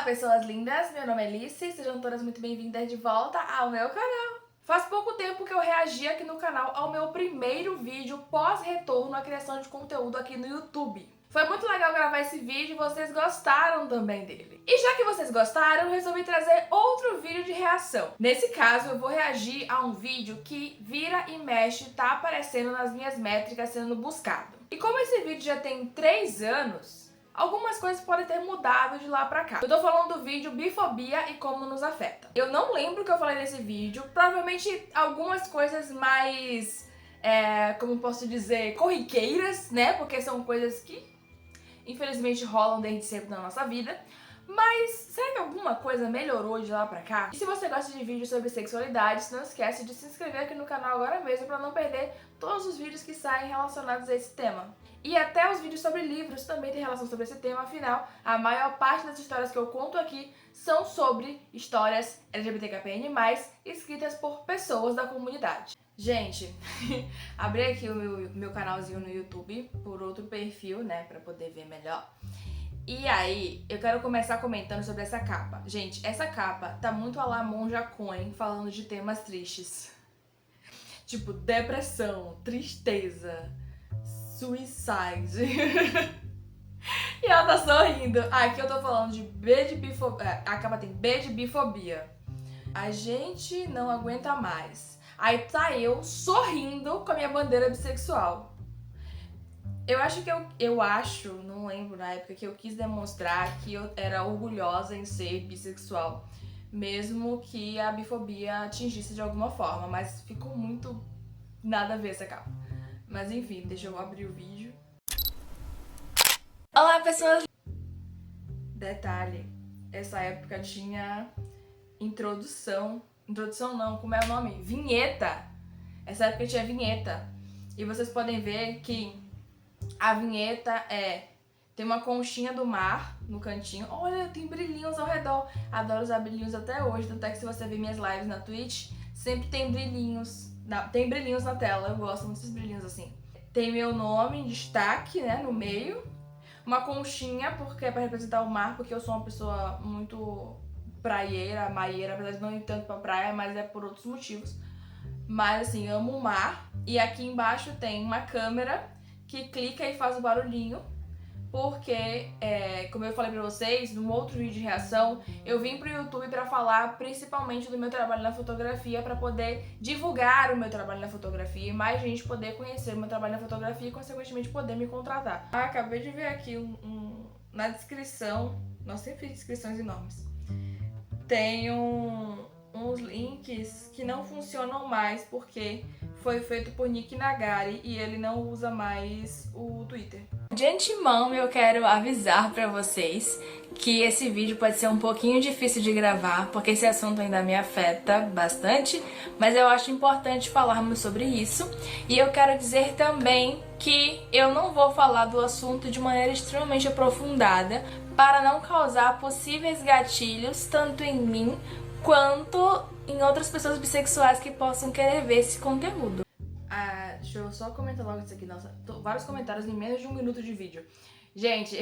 pessoas lindas, meu nome é Alice, sejam todas muito bem-vindas de volta ao meu canal. Faz pouco tempo que eu reagi aqui no canal ao meu primeiro vídeo pós-retorno à criação de conteúdo aqui no YouTube. Foi muito legal gravar esse vídeo e vocês gostaram também dele. E já que vocês gostaram, eu resolvi trazer outro vídeo de reação. Nesse caso, eu vou reagir a um vídeo que vira e mexe tá aparecendo nas minhas métricas sendo buscado. E como esse vídeo já tem 3 anos, algumas coisas podem ter mudado de lá pra cá. Eu tô falando do vídeo Bifobia e como nos afeta. Eu não lembro o que eu falei nesse vídeo, provavelmente algumas coisas mais, como posso dizer, corriqueiras, né? Porque são coisas que infelizmente rolam desde sempre na nossa vida. Mas será que alguma coisa melhorou de lá pra cá? E se você gosta de vídeos sobre sexualidade, não esquece de se inscrever aqui no canal agora mesmo pra não perder todos os vídeos que saem relacionados a esse tema. E até os vídeos sobre livros também têm relação sobre esse tema, afinal, a maior parte das histórias que eu conto aqui são sobre histórias LGBTQIAPN+, escritas por pessoas da comunidade. Gente, abri aqui o meu canalzinho no YouTube por outro perfil, né, pra poder ver melhor. E aí, eu quero começar comentando sobre essa capa. Gente, essa capa tá muito a la Monja Coen, falando de temas tristes. Tipo, depressão, tristeza, suicide. E ela tá sorrindo. Aqui eu tô falando de B de bifobia. A capa tem B de bifobia. A gente não aguenta mais. Aí tá eu sorrindo com a minha bandeira bissexual. Eu acho, não lembro na época, que eu quis demonstrar que eu era orgulhosa em ser bissexual, mesmo que a bifobia atingisse de alguma forma, mas ficou muito nada a ver essa capa. Mas enfim, deixa eu abrir o vídeo. Olá, pessoas! Detalhe, essa época tinha introdução não, como é o nome? Vinheta! Essa época tinha vinheta. E vocês podem ver que a vinheta tem uma conchinha do mar no cantinho. Olha, tem brilhinhos ao redor. Adoro usar brilhinhos até hoje. Tanto é que se você ver minhas lives na Twitch, sempre tem brilhinhos. Tem brilhinhos na tela. Eu gosto muito desses brilhinhos assim. Tem meu nome em destaque, né, no meio. Uma conchinha, porque é pra representar o mar, porque eu sou uma pessoa muito praieira, maieira, apesar de não ir tanto pra praia, mas é por outros motivos. Mas assim, amo o mar. E aqui embaixo tem uma câmera que clica e faz o barulhinho, porque, como eu falei pra vocês, num outro vídeo de reação, eu vim pro YouTube pra falar principalmente do meu trabalho na fotografia, pra poder divulgar o meu trabalho na fotografia e mais gente poder conhecer o meu trabalho na fotografia e, consequentemente, poder me contratar. Acabei de ver aqui na descrição, nossa, sempre fiz descrições enormes, tem uns links que não funcionam mais porque foi feito por Nick Nagari e ele não usa mais o Twitter. De antemão, eu quero avisar pra vocês que esse vídeo pode ser um pouquinho difícil de gravar, porque esse assunto ainda me afeta bastante, mas eu acho importante falarmos sobre isso. E eu quero dizer também que eu não vou falar do assunto de maneira extremamente aprofundada, para não causar possíveis gatilhos, tanto em mim quanto em outras pessoas bissexuais que possam querer ver esse conteúdo. Deixa eu só comentar logo isso aqui. Nossa, vários comentários em menos de 1 minuto de vídeo. Gente,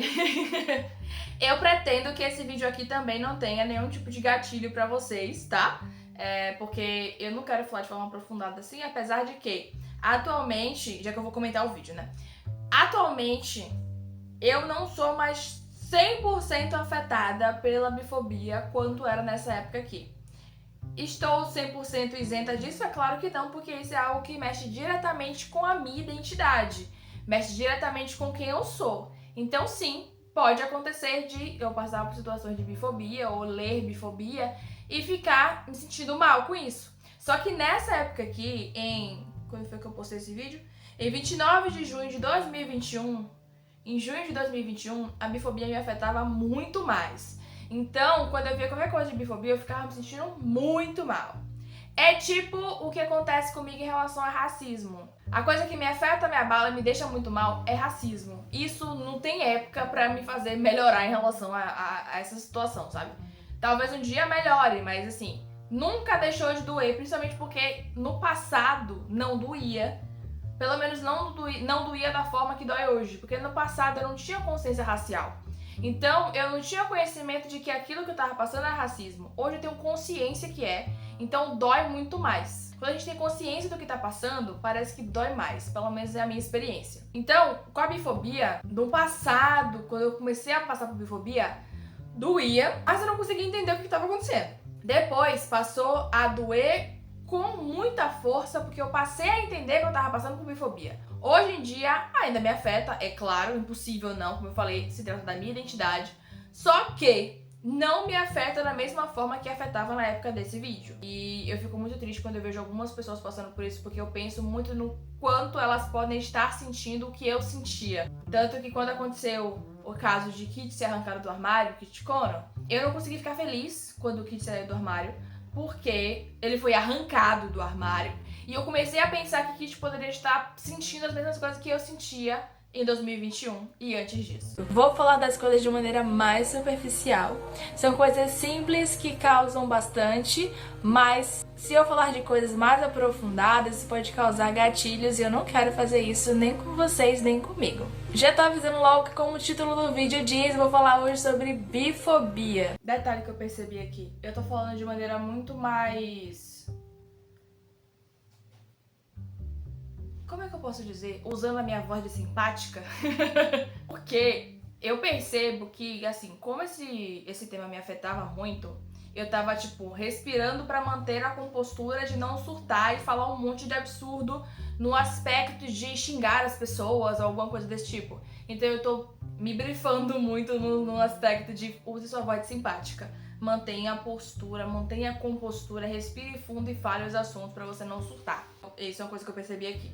eu pretendo que esse vídeo aqui também não tenha nenhum tipo de gatilho pra vocês, tá? Porque eu não quero falar de forma aprofundada assim, apesar de que, atualmente, já que eu vou comentar o vídeo, né? Atualmente, eu não sou mais 100% afetada pela bifobia quanto era nessa época aqui. Estou 100% isenta disso? É claro que não, porque isso é algo que mexe diretamente com a minha identidade, mexe diretamente com quem eu sou. Então sim, pode acontecer de eu passar por situações de bifobia ou ler bifobia e ficar me sentindo mal com isso. Só que nessa época aqui, quando foi que eu postei esse vídeo? Em 29 de junho de 2021, em junho de 2021, a bifobia me afetava muito mais. Então, quando eu via qualquer coisa de bifobia, eu ficava me sentindo muito mal. É tipo o que acontece comigo em relação a racismo. A coisa que me afeta, me abala e me deixa muito mal é racismo. Isso não tem época pra me fazer melhorar em relação a essa situação, sabe? Talvez um dia melhore, mas assim, nunca deixou de doer, principalmente porque no passado não doía. Pelo menos não doía da forma que dói hoje, porque no passado eu não tinha consciência racial. Então, eu não tinha conhecimento de que aquilo que eu tava passando era racismo. Hoje eu tenho consciência que é, então dói muito mais. Quando a gente tem consciência do que tá passando, parece que dói mais, pelo menos é a minha experiência. Então, com a bifobia, no passado, quando eu comecei a passar por bifobia, doía, mas eu não conseguia entender o que estava acontecendo. Depois, passou a doer com muita força, porque eu passei a entender que eu tava passando por bifobia. Hoje em dia, ainda me afeta, é claro, impossível não, como eu falei, se trata da minha identidade. Só que não me afeta da mesma forma que afetava na época desse vídeo. E eu fico muito triste quando eu vejo algumas pessoas passando por isso, porque eu penso muito no quanto elas podem estar sentindo o que eu sentia. Tanto que quando aconteceu o caso de Kit ser arrancado do armário, Kit Kono, eu não consegui ficar feliz quando o Kit saiu do armário, porque ele foi arrancado do armário. E eu comecei a pensar que Kit poderia estar sentindo as mesmas coisas que eu sentia em 2021 e antes disso. Vou falar das coisas de maneira mais superficial. São coisas simples que causam bastante, mas se eu falar de coisas mais aprofundadas, isso pode causar gatilhos e eu não quero fazer isso nem com vocês, nem comigo. Já tô avisando logo que, como o título do vídeo diz, vou falar hoje sobre bifobia. Detalhe que eu percebi aqui, eu tô falando de maneira muito mais... Como é que eu posso dizer? Usando a minha voz de simpática. Porque eu percebo que, assim, como esse tema me afetava muito, eu tava, tipo, respirando pra manter a compostura de não surtar e falar um monte de absurdo no aspecto de xingar as pessoas ou alguma coisa desse tipo. Então eu tô me brifando muito no aspecto de use sua voz de simpática. Mantenha a postura, mantenha a compostura, respire fundo e fale os assuntos pra você não surtar. Isso é uma coisa que eu percebi aqui.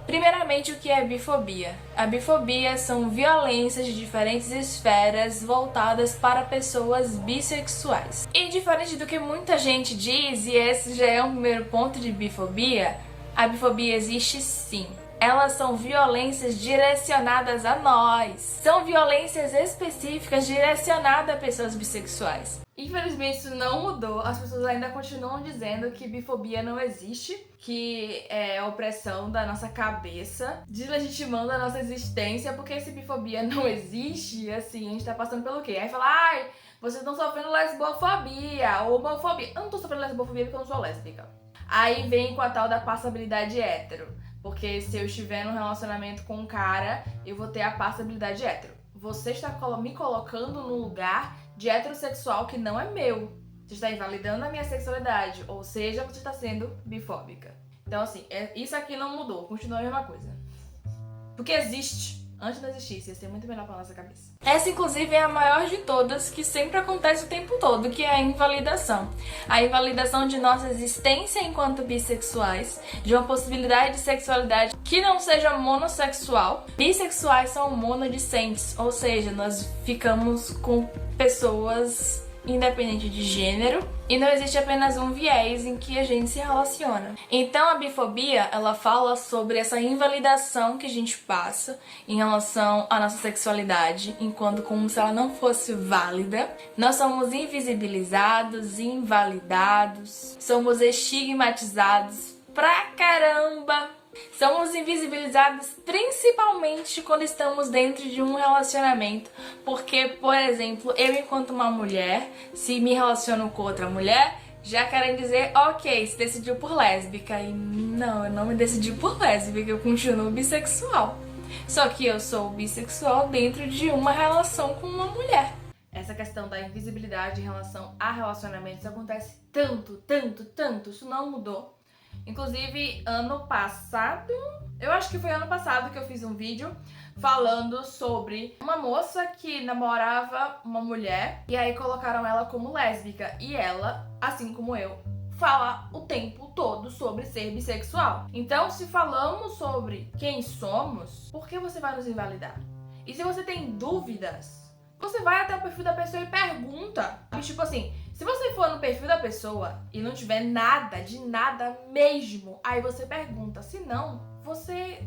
Primeiramente, o que é bifobia? A bifobia são violências de diferentes esferas voltadas para pessoas bissexuais. E diferente do que muita gente diz, e esse já é um primeiro ponto de bifobia, a bifobia existe sim. Elas são violências direcionadas a nós. São violências específicas direcionadas a pessoas bissexuais. Infelizmente isso não mudou, as pessoas ainda continuam dizendo que bifobia não existe, que é opressão da nossa cabeça, deslegitimando a nossa existência, porque se bifobia não existe, assim, a gente tá passando pelo quê? Aí fala, ai, vocês estão sofrendo lesbofobia ou homofobia. Eu não tô sofrendo lesbofobia porque eu não sou lésbica. Aí vem com a tal da passabilidade hétero, porque se eu estiver num relacionamento com um cara, eu vou ter a passabilidade hétero. Você está me colocando num lugar de heterossexual que não é meu. Você está invalidando a minha sexualidade, ou seja, você está sendo bifóbica. Então, assim, isso aqui não mudou, continua a mesma coisa. Porque existe. Antes não existisse, ia ser muito melhor pra nossa cabeça. Essa, inclusive, é a maior de todas, que sempre acontece o tempo todo, que é a invalidação. A invalidação de nossa existência enquanto bissexuais, de uma possibilidade de sexualidade que não seja monossexual. Bissexuais são monodicentes, ou seja, nós ficamos com pessoas independente de gênero, e não existe apenas um viés em que a gente se relaciona. Então a bifobia, ela fala sobre essa invalidação que a gente passa em relação à nossa sexualidade, enquanto como se ela não fosse válida. Nós somos invisibilizados, invalidados, somos estigmatizados pra caramba. Somos invisibilizados principalmente quando estamos dentro de um relacionamento, porque, por exemplo, eu enquanto uma mulher, se me relaciono com outra mulher, já querem dizer, ok, se decidiu por lésbica. E não, eu não me decidi por lésbica, eu continuo bissexual. Só que eu sou bissexual dentro de uma relação com uma mulher. Essa questão da invisibilidade em relação a relacionamentos acontece tanto, isso não mudou. Inclusive, ano passado, eu acho que foi ano passado que eu fiz um vídeo falando sobre uma moça que namorava uma mulher e aí colocaram ela como lésbica. E ela, assim como eu, fala o tempo todo sobre ser bissexual. Então, se falamos sobre quem somos, por que você vai nos invalidar? E se você tem dúvidas, você vai até o perfil da pessoa e pergunta. Tipo assim, se você for no perfil da pessoa e não tiver nada, de nada mesmo, aí você pergunta. Se não, você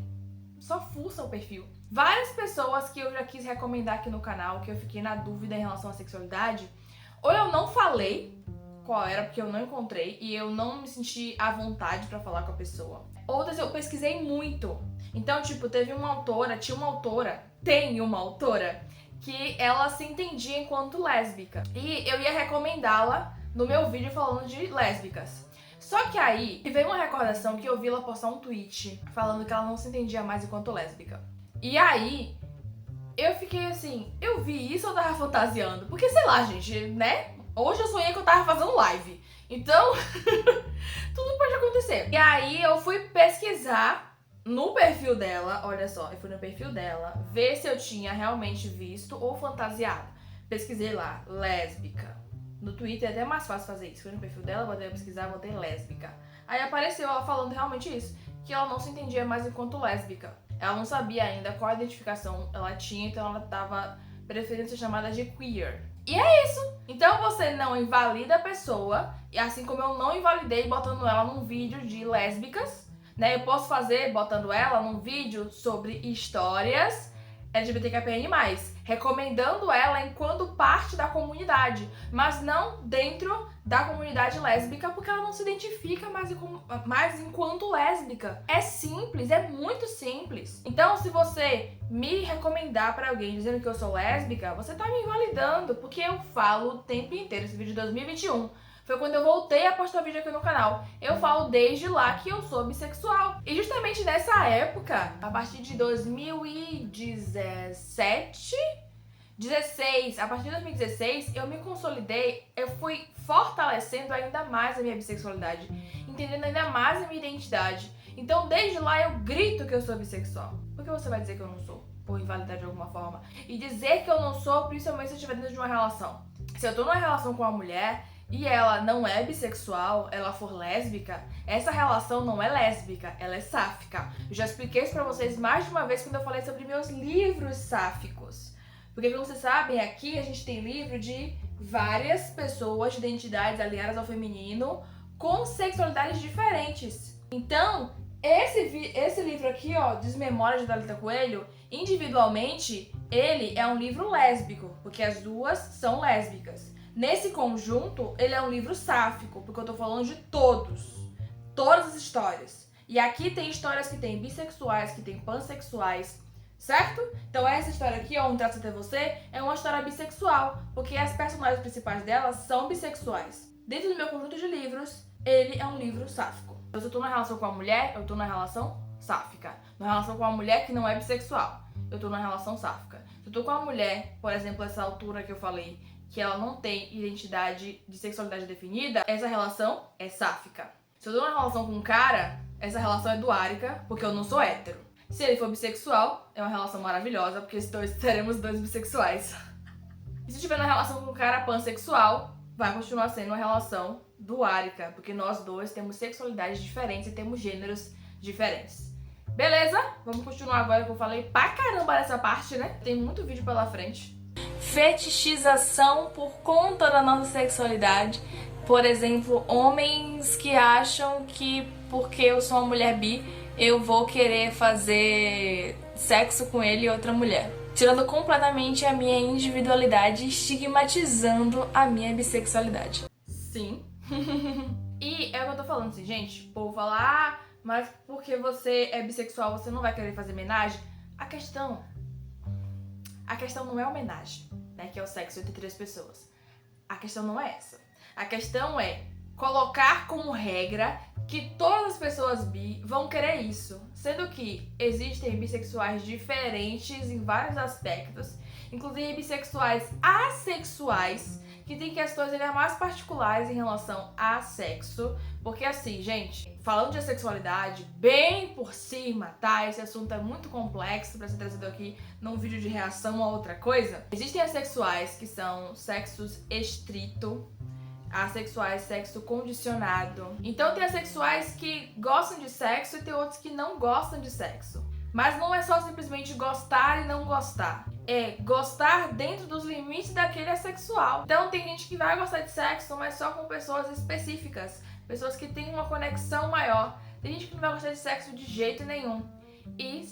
só fuça o perfil. Várias pessoas que eu já quis recomendar aqui no canal, que eu fiquei na dúvida em relação à sexualidade, ou eu não falei qual era, porque eu não encontrei, e eu não me senti à vontade pra falar com a pessoa. Outras eu pesquisei muito. Então, tipo, tem uma autora que ela se entendia enquanto lésbica. E eu ia recomendá-la no meu vídeo falando de lésbicas. Só que aí veio uma recordação que eu vi ela postar um tweet falando que ela não se entendia mais enquanto lésbica. E aí eu fiquei assim, eu vi isso ou eu tava fantasiando? Porque sei lá, gente, né? Hoje eu sonhei que eu tava fazendo live. Então, tudo pode acontecer. E aí eu fui pesquisar no perfil dela, olha só, eu fui no perfil dela, ver se eu tinha realmente visto ou fantasiado. Pesquisei lá, lésbica. No Twitter é até mais fácil fazer isso. Fui no perfil dela, botei pesquisar, botei lésbica. Aí apareceu ela falando realmente isso, que ela não se entendia mais enquanto lésbica. Ela não sabia ainda qual identificação ela tinha, então ela tava preferindo ser chamada de queer. E é isso! Então você não invalida a pessoa, e assim como eu não invalidei botando ela num vídeo de lésbicas, né? Eu posso fazer botando ela num vídeo sobre histórias LGBTQIA+, recomendando ela enquanto parte da comunidade, mas não dentro da comunidade lésbica, porque ela não se identifica mais enquanto lésbica. É simples, é muito simples. Então, se você me recomendar pra alguém dizendo que eu sou lésbica, você tá me invalidando, porque eu falo o tempo inteiro. Esse vídeo de 2021 foi quando eu voltei a postar vídeo aqui no canal. Eu falo desde lá que eu sou bissexual. E justamente nessa época, a partir de 2017... a partir de 2016, eu me consolidei, eu fui fortalecendo ainda mais a minha bissexualidade, entendendo ainda mais a minha identidade. Então, desde lá, eu grito que eu sou bissexual. Por que você vai dizer que eu não sou? Por invalidar de alguma forma. E dizer que eu não sou, principalmente se eu estiver dentro de uma relação. Se eu tô numa relação com uma mulher e ela não é bissexual, ela for lésbica, essa relação não é lésbica, ela é sáfica. Eu já expliquei isso pra vocês mais de uma vez quando eu falei sobre meus livros sáficos. Porque, como vocês sabem, aqui a gente tem livro de várias pessoas de identidades aliadas ao feminino com sexualidades diferentes. Então, esse livro aqui, ó, Desmemória de Thalita Coelho, individualmente, ele é um livro lésbico, porque as duas são lésbicas. Nesse conjunto, ele é um livro sáfico, porque eu tô falando de todas as histórias. E aqui tem histórias que tem bissexuais, que tem pansexuais, certo? Então essa história aqui, ó, Um Trato Até Você, é uma história bissexual, porque as personagens principais dela são bissexuais. Dentro do meu conjunto de livros, ele é um livro sáfico. Se eu tô numa relação com uma mulher, eu tô numa relação sáfica. Numa relação com uma mulher que não é bissexual, eu tô numa relação sáfica. Se eu tô com uma mulher, por exemplo, essa altura que eu falei, que ela não tem identidade de sexualidade definida, essa relação é sáfica. Se eu tô numa relação com um cara, essa relação é duárica, porque eu não sou hétero. Se ele for bissexual, é uma relação maravilhosa, porque seremos dois bissexuais. E se tiver uma relação com um cara pansexual, vai continuar sendo uma relação duárica, porque nós dois temos sexualidades diferentes e temos gêneros diferentes. Beleza? Vamos continuar agora, que eu falei pra caramba nessa parte, né? Tem muito vídeo pela frente. Fetichização por conta da nossa sexualidade. Por exemplo, homens que acham que porque eu sou uma mulher bi, eu vou querer fazer sexo com ele e outra mulher. Tirando completamente a minha individualidade e estigmatizando a minha bissexualidade. Sim. E é o que eu tô falando assim, gente. O povo fala, ah, mas porque você é bissexual, você não vai querer fazer homenagem? A questão não é homenagem, né? Que é o sexo entre três pessoas. A questão não é essa. A questão é colocar como regra que todas as pessoas bi vão querer isso, sendo que existem bissexuais diferentes em vários aspectos, inclusive bissexuais assexuais, que tem questões ainda mais particulares em relação a sexo, porque assim, gente, falando de sexualidade, bem por cima, tá? Esse assunto é muito complexo pra ser trazido aqui num vídeo de reação a outra coisa. Existem assexuais que são sexos estrito, assexuais, sexo condicionado. Então tem assexuais que gostam de sexo e tem outros que não gostam de sexo. Mas não é só simplesmente gostar e não gostar. É gostar dentro dos limites daquele assexual. Então tem gente que vai gostar de sexo, mas só com pessoas específicas. Pessoas que têm uma conexão maior. Tem gente que não vai gostar de sexo de jeito nenhum. E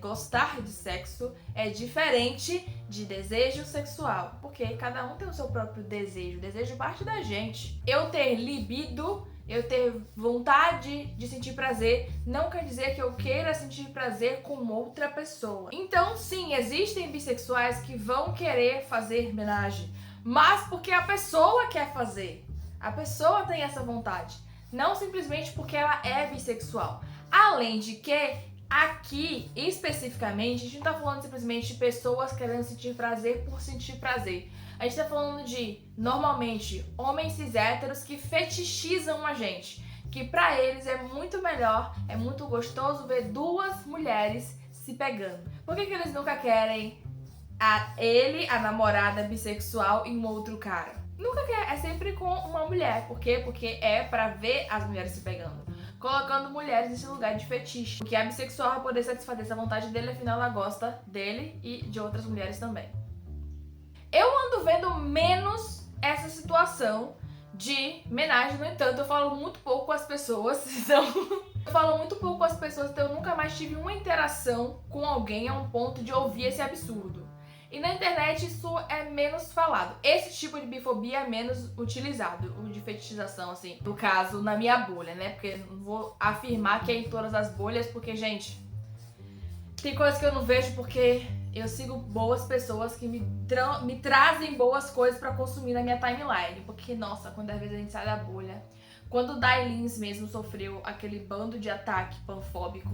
gostar de sexo é diferente de desejo sexual, porque cada um tem o seu próprio desejo. O desejo parte da gente. Eu ter libido eu ter vontade de sentir prazer não quer dizer que eu queira sentir prazer com outra pessoa. Então, sim, existem bissexuais que vão querer fazer homenagem, mas porque a pessoa quer fazer. A pessoa tem essa vontade, não simplesmente porque ela é bissexual. Além de que, aqui, especificamente, a gente não tá falando simplesmente de pessoas querendo sentir prazer por sentir prazer. A gente tá falando de, normalmente, homens cis héteros que fetichizam a gente. Que pra eles é muito melhor, é muito gostoso ver duas mulheres se pegando. Por que eles nunca querem a namorada bissexual e um outro cara? Nunca quer, é sempre com uma mulher. Por quê? Porque é pra ver as mulheres se pegando. Colocando mulheres nesse lugar de fetiche. Porque a bissexual vai poder satisfazer essa vontade dele, afinal ela gosta dele e de outras mulheres também. Eu ando vendo menos essa situação de homenagem, no entanto, eu falo muito pouco com as pessoas, então... eu falo muito pouco com as pessoas, então eu nunca mais tive uma interação com alguém a um ponto de ouvir esse absurdo. E na internet isso é menos falado. Esse tipo de bifobia é menos utilizado, o de fetichização, assim. No caso, na minha bolha, né? Porque não vou afirmar que é em todas as bolhas, porque, gente, tem coisas que eu não vejo porque eu sigo boas pessoas que me trazem boas coisas pra consumir na minha timeline. Porque, nossa, quando às vezes a gente sai da bolha... Quando o Dailins mesmo sofreu aquele bando de ataque panfóbico,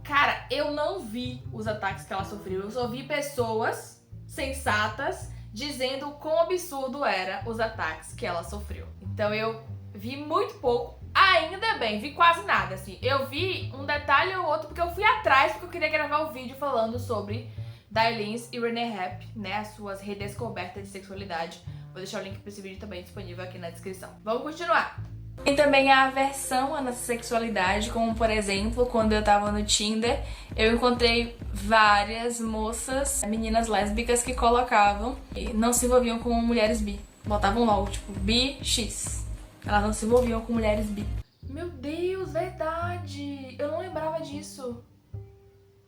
cara, eu não vi os ataques que ela sofreu. Eu só vi pessoas sensatas dizendo o quão absurdo era os ataques que ela sofreu. Então eu vi muito pouco. Ainda bem, vi quase nada, assim. Eu vi um detalhe ou outro porque eu fui atrás, porque eu queria gravar o vídeo falando sobre Dailins e Renee Rapp, né, as suas redescobertas de sexualidade. Vou deixar o link para esse vídeo também disponível aqui na descrição. Vamos continuar. Tem também a aversão à nossa sexualidade, como por exemplo, quando eu tava no Tinder, eu encontrei várias moças, meninas lésbicas que colocavam e não se envolviam com mulheres bi. Botavam logo, tipo, bi-x. Elas não se envolviam com mulheres bi. Meu Deus, verdade! Eu não lembrava disso.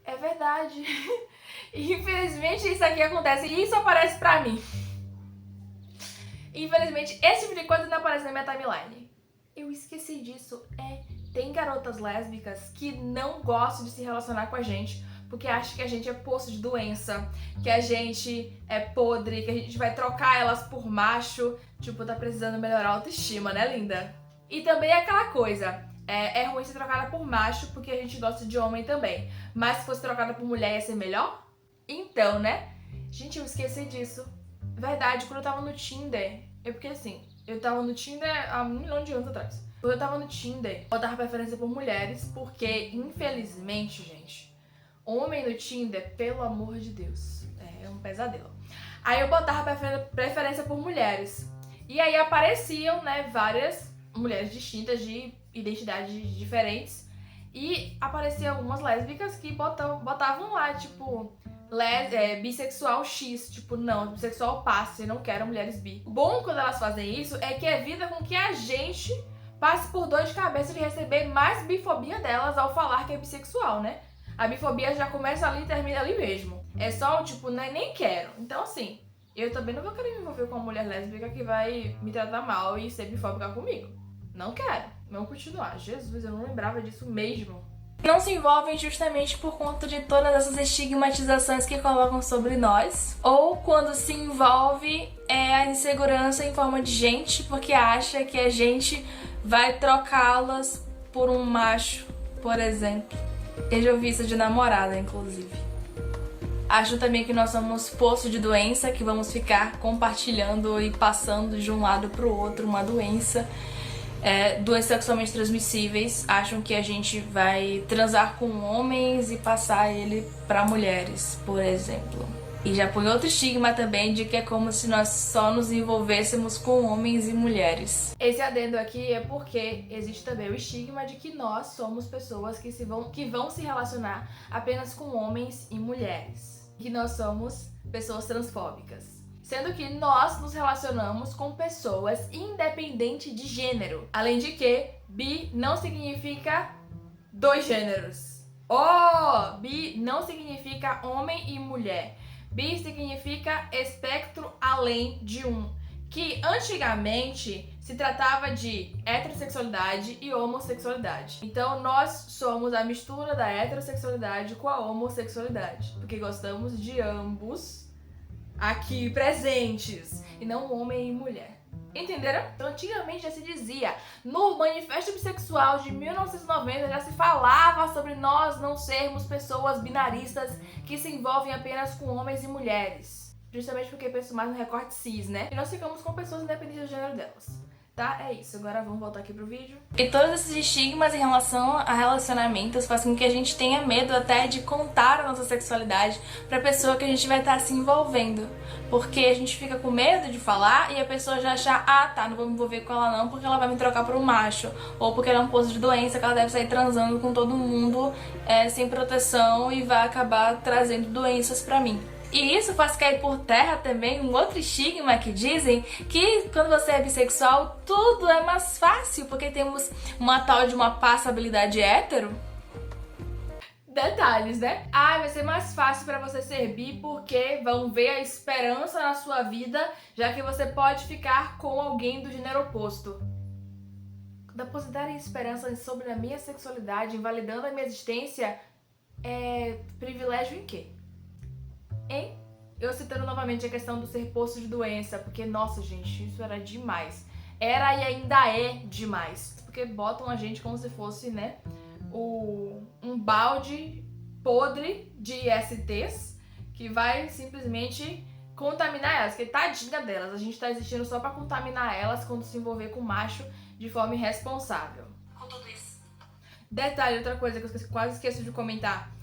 É verdade. Infelizmente isso aqui acontece e isso aparece pra mim. Infelizmente esse tipo de coisa não aparece na minha timeline. Eu esqueci disso. Tem garotas lésbicas que não gostam de se relacionar com a gente porque acham que a gente é poço de doença, que a gente é podre, que a gente vai trocar elas por macho. Tipo, tá precisando melhorar a autoestima, né, linda? E também aquela coisa, é ruim ser trocada por macho porque a gente gosta de homem também. Mas se fosse trocada por mulher ia ser melhor? Então, né? Gente, eu esqueci disso. Verdade, quando eu tava no Tinder, porque assim, eu tava no Tinder há 1 milhão de anos atrás. Quando eu tava no Tinder, eu dava preferência por mulheres, porque, infelizmente, gente, homem no Tinder, pelo amor de Deus, é um pesadelo. Aí eu botava preferência por mulheres. E aí apareciam, né, várias mulheres distintas, de identidades diferentes. E apareciam algumas lésbicas que botavam lá, tipo... bissexual X, tipo, não, bissexual passe, não quero mulheres bi. O bom quando elas fazem isso é que evita com que a gente passe por dor de cabeça de receber mais bifobia delas ao falar que é bissexual, né? A bifobia já começa ali e termina ali mesmo. É só, tipo, nem quero. Então, assim, eu também não vou querer me envolver com uma mulher lésbica que vai me tratar mal e ser bifóbica comigo. Não quero. Vamos continuar. Jesus, eu não lembrava disso mesmo. Não se envolvem justamente por conta de todas essas estigmatizações que colocam sobre nós. Ou quando se envolve é a insegurança em forma de gente, porque acha que a gente vai trocá-las por um macho, por exemplo. Eu já ouvi isso de namorada, inclusive. Acho também que nós somos poço de doença, que vamos ficar compartilhando e passando de um lado pro outro uma doença. Doenças sexualmente transmissíveis, acham que a gente vai transar com homens e passar ele para mulheres, por exemplo. E já põe outro estigma também de que é como se nós só nos envolvêssemos com homens e mulheres. Esse adendo aqui é porque existe também o estigma de que nós somos pessoas que vão se relacionar apenas com homens e mulheres. Que nós somos pessoas transfóbicas. Sendo que nós nos relacionamos com pessoas independente de gênero. Além de que, bi não significa 2 gêneros. Bi não significa homem e mulher. Bi significa espectro além de um. que antigamente se tratava de heterossexualidade e homossexualidade. Então nós somos a mistura da heterossexualidade com a homossexualidade, porque gostamos de ambos aqui presentes, e não homem e mulher. Entenderam? Então antigamente já se dizia, no Manifesto Bissexual de 1990 já se falava sobre nós não sermos pessoas binaristas que se envolvem apenas com homens e mulheres. Justamente porque penso mais no recorte cis, né? E nós ficamos com pessoas independentes do gênero delas. Tá? É isso. Agora vamos voltar aqui pro vídeo. E todos esses estigmas em relação a relacionamentos fazem com que a gente tenha medo até de contar a nossa sexualidade pra pessoa que a gente vai estar se envolvendo. Porque a gente fica com medo de falar e a pessoa já achar, ah tá, não vou me envolver com ela não porque ela vai me trocar por um macho. Ou porque ela é um poço de doença que ela deve sair transando com todo mundo sem proteção e vai acabar trazendo doenças pra mim. E isso faz cair por terra também um outro estigma que dizem que quando você é bissexual tudo é mais fácil, porque temos uma tal de uma passabilidade hétero. Detalhes, né? Ah, vai ser mais fácil pra você ser bi porque vão ver a esperança na sua vida, já que você pode ficar com alguém do gênero oposto. Depositarem esperança sobre a minha sexualidade, invalidando a minha existência, é privilégio em quê? Hein? Eu citando novamente a questão do ser poço de doença, porque, nossa, gente, isso era demais. Era e ainda é demais. Porque botam a gente como se fosse, né, um balde podre de ISTs que vai simplesmente contaminar elas. Porque tadinha delas, a gente tá existindo só pra contaminar elas quando se envolver com macho de forma irresponsável. Com tudo isso. Detalhe, outra coisa que eu quase esqueço de comentar.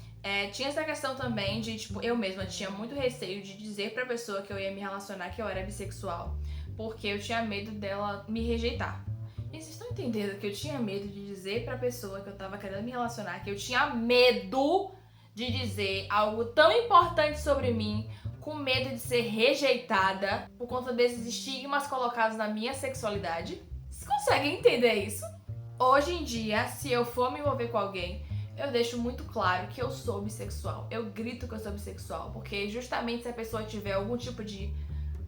Tinha essa questão também de, tipo, eu mesma tinha muito receio de dizer pra pessoa que eu ia me relacionar que eu era bissexual, porque eu tinha medo dela me rejeitar. E vocês estão entendendo que eu tinha medo de dizer pra pessoa que eu tava querendo me relacionar, que eu tinha medo de dizer algo tão importante sobre mim, com medo de ser rejeitada por conta desses estigmas colocados na minha sexualidade? Vocês conseguem entender isso? Hoje em dia, se eu for me envolver com alguém, eu deixo muito claro que eu sou bissexual. Eu grito que eu sou bissexual, porque justamente se a pessoa tiver algum tipo de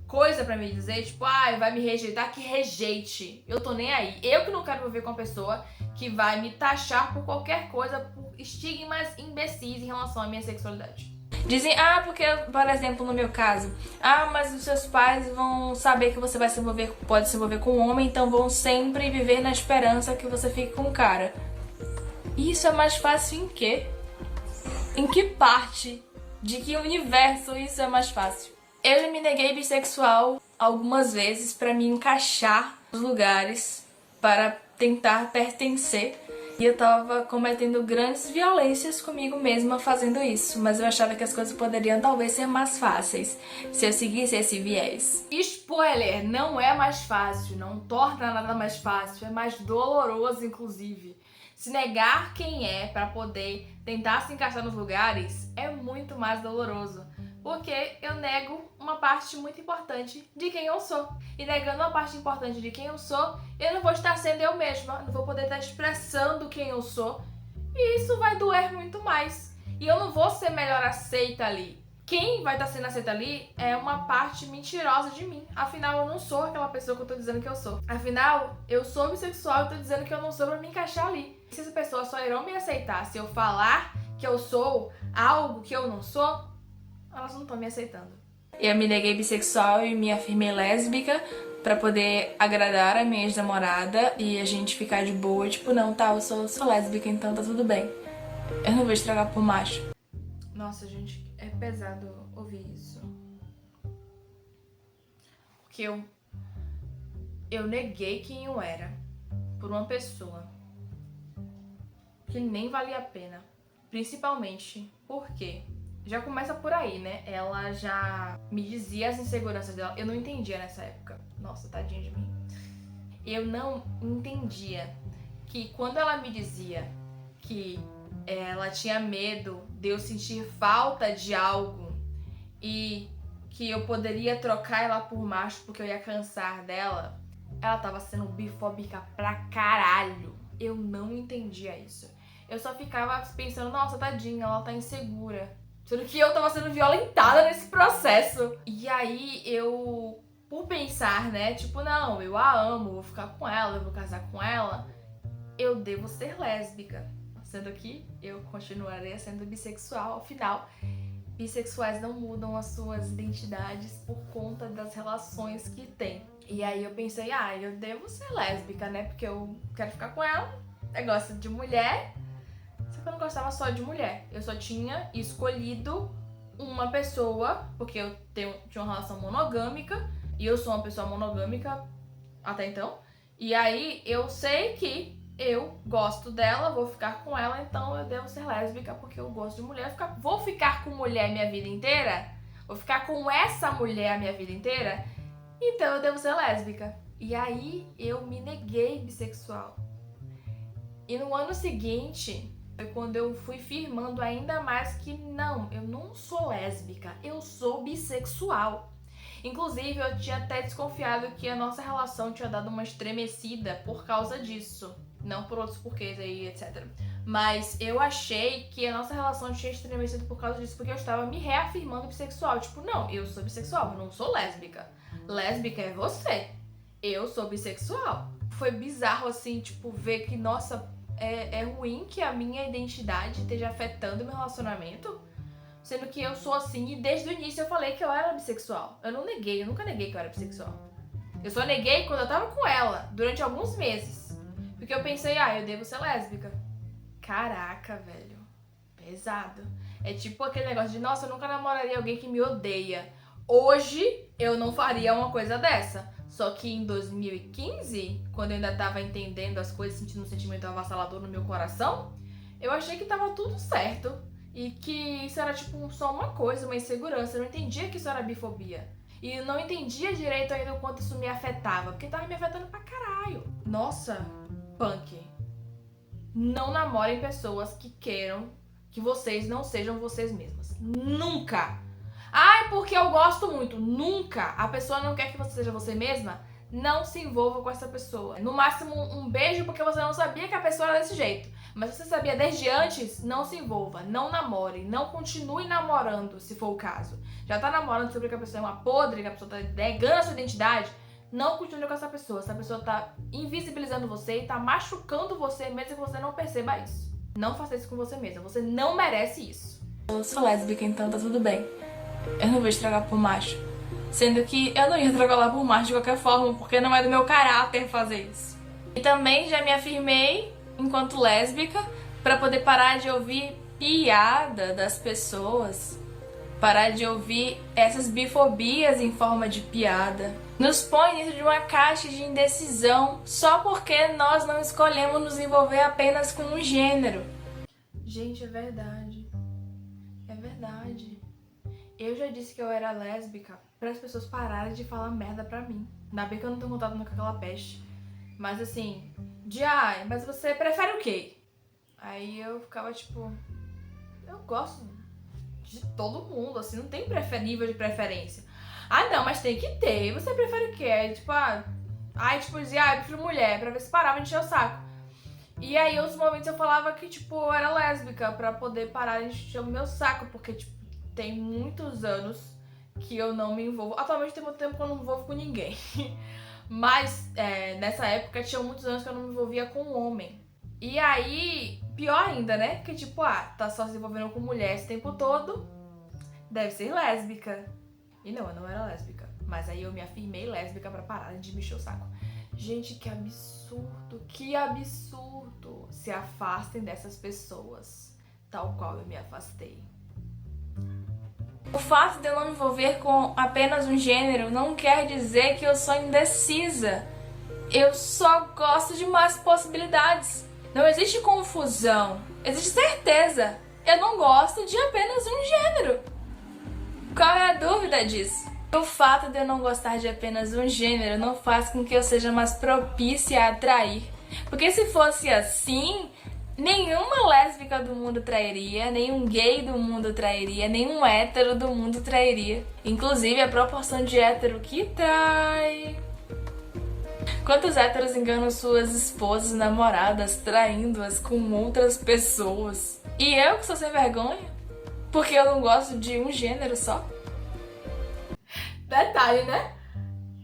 coisa pra me dizer, tipo, vai me rejeitar, que rejeite. Eu tô nem aí. Eu que não quero me ver com uma pessoa que vai me taxar por qualquer coisa, por estigmas imbecis em relação à minha sexualidade. Dizem, porque, por exemplo, no meu caso, mas os seus pais vão saber que você vai se envolver, pode se envolver com um homem, então vão sempre viver na esperança que você fique com um cara. Isso é mais fácil em quê? Em que parte? De que universo isso é mais fácil? Eu já me neguei bissexual algumas vezes pra me encaixar nos lugares, para tentar pertencer. E eu tava cometendo grandes violências comigo mesma fazendo isso, mas eu achava que as coisas poderiam talvez ser mais fáceis se eu seguisse esse viés. Spoiler, não é mais fácil, não torna nada mais fácil, é mais doloroso inclusive. Se negar quem é pra poder tentar se encaixar nos lugares é muito mais doloroso, porque eu nego uma parte muito importante de quem eu sou. E negando uma parte importante de quem eu sou, eu não vou estar sendo eu mesma, não vou poder estar expressando quem eu sou, e isso vai doer muito mais. E eu não vou ser melhor aceita ali. Quem vai estar sendo aceita ali é uma parte mentirosa de mim. Afinal, eu não sou aquela pessoa que eu tô dizendo que eu sou. Afinal, eu sou bissexual e tô dizendo que eu não sou pra me encaixar ali. Essas pessoas só irão me aceitar se eu falar que eu sou algo que eu não sou, elas não estão me aceitando. Eu me neguei bissexual e me afirmei lésbica pra poder agradar a minha ex-namorada e a gente ficar de boa, tipo, não, tá, eu sou lésbica, então tá tudo bem. Eu não vou estragar por macho. Nossa, gente, é pesado ouvir isso. Porque eu neguei quem eu era por uma pessoa que nem valia a pena. Principalmente porque já começa por aí, né? Ela já me dizia as inseguranças dela. Eu não entendia nessa época. Nossa, tadinha de mim. Eu não entendia que quando ela me dizia que ela tinha medo de eu sentir falta de algo e que eu poderia trocar ela por macho porque eu ia cansar dela, ela tava sendo bifóbica pra caralho. Eu não entendia isso. Eu só ficava pensando, nossa, tadinha, ela tá insegura. Sendo que eu tava sendo violentada nesse processo. E aí eu por pensar, né? Tipo, não, eu a amo, vou ficar com ela, eu vou casar com ela, eu devo ser lésbica. Sendo que eu continuarei sendo bissexual, afinal, bissexuais não mudam as suas identidades por conta das relações que tem. E aí eu pensei, eu devo ser lésbica, né? Porque eu quero ficar com ela, eu gosto de mulher, só que eu não gostava só de mulher. Eu só tinha escolhido uma pessoa, porque eu tinha uma relação monogâmica, e eu sou uma pessoa monogâmica até então. E aí eu sei que eu gosto dela, vou ficar com ela, então eu devo ser lésbica porque eu gosto de mulher. Vou ficar com mulher minha vida inteira? Vou ficar com essa mulher a minha vida inteira? Então eu devo ser lésbica. E aí eu me neguei bissexual. E no ano seguinte, foi quando eu fui firmando ainda mais que não, eu não sou lésbica, eu sou bissexual. Inclusive, eu tinha até desconfiado que a nossa relação tinha dado uma estremecida por causa disso. Não por outros porquês aí, etc. Mas eu achei que a nossa relação tinha estremecido por causa disso, porque eu estava me reafirmando bissexual. Tipo, não, eu sou bissexual, eu não sou lésbica. Lésbica é você. Eu sou bissexual. Foi bizarro, assim, tipo, ver que, nossa, é ruim que a minha identidade esteja afetando o meu relacionamento. Sendo que eu sou assim e desde o início eu falei que eu era bissexual. Eu nunca neguei que eu era bissexual. Eu só neguei quando eu tava com ela, durante alguns meses. Porque eu pensei, eu devo ser lésbica. Caraca, velho. Pesado. É tipo aquele negócio de, nossa, eu nunca namoraria alguém que me odeia. Hoje eu não faria uma coisa dessa. Só que em 2015, quando eu ainda tava entendendo as coisas, sentindo um sentimento avassalador no meu coração, eu achei que tava tudo certo. E que isso era tipo só uma coisa, uma insegurança. Eu não entendia que isso era bifobia. E eu não entendia direito ainda o quanto isso me afetava. Porque tava me afetando pra caralho. Nossa, punk. Não namorem pessoas que queiram que vocês não sejam vocês mesmas. Nunca! Porque eu gosto muito. Nunca! A pessoa não quer que você seja você mesma. Não se envolva com essa pessoa. No máximo um beijo porque você não sabia que a pessoa era desse jeito. Mas se você sabia desde antes, não se envolva, não namore, não continue namorando, se for o caso. Já tá namorando, sobre que a pessoa é uma podre, que a pessoa tá negando a sua identidade, não continue com essa pessoa. Essa pessoa tá invisibilizando você e tá machucando você, mesmo que você não perceba isso. Não faça isso com você mesma, você não merece isso. Eu sou lésbica, então tá tudo bem. Eu não vou estragar por macho. Sendo que eu não ia trocar por macho de qualquer forma, porque não é do meu caráter fazer isso. E também já me afirmei enquanto lésbica, pra poder parar de ouvir piada das pessoas, parar de ouvir essas bifobias em forma de piada. Nos põe dentro de uma caixa de indecisão só porque nós não escolhemos nos envolver apenas com um gênero. Gente, é verdade. É verdade. Eu já disse que eu era lésbica para as pessoas pararem de falar merda pra mim. Ainda bem que eu não tenho contato com aquela peste. Mas assim, mas você prefere o quê? Aí eu ficava tipo, eu gosto de todo mundo, assim, não tem nível de preferência. Não, mas tem que ter. Você prefere o quê? Aí dizia, eu prefiro mulher, pra ver se parava de encher o saco. E aí, outros momentos eu falava que, tipo, eu era lésbica pra poder parar de encher o meu saco, porque, tipo, tem muitos anos que eu não me envolvo. Atualmente tem muito tempo que eu não me envolvo com ninguém. Mas nessa época tinha muitos anos que eu não me envolvia com homem. E aí, pior ainda, né? Que tipo, tá só se envolvendo com mulher esse tempo todo, deve ser lésbica. E não, eu não era lésbica. Mas aí eu me afirmei lésbica pra parar de me encher o saco. Gente, que absurdo, que absurdo. Se afastem dessas pessoas, tal qual eu me afastei. O fato de eu não me envolver com apenas um gênero não quer dizer que eu sou indecisa. Eu só gosto de mais possibilidades. Não existe confusão, existe certeza. Eu não gosto de apenas um gênero. Qual é a dúvida disso? O fato de eu não gostar de apenas um gênero não faz com que eu seja mais propícia a atrair. Porque se fosse assim, nenhuma lésbica do mundo trairia, nenhum gay do mundo trairia, nenhum hétero do mundo trairia. Inclusive a proporção de hétero que trai. Quantos héteros enganam suas esposas, namoradas, traindo-as com outras pessoas? E eu que sou sem vergonha? Porque eu não gosto de um gênero só? Detalhe, né?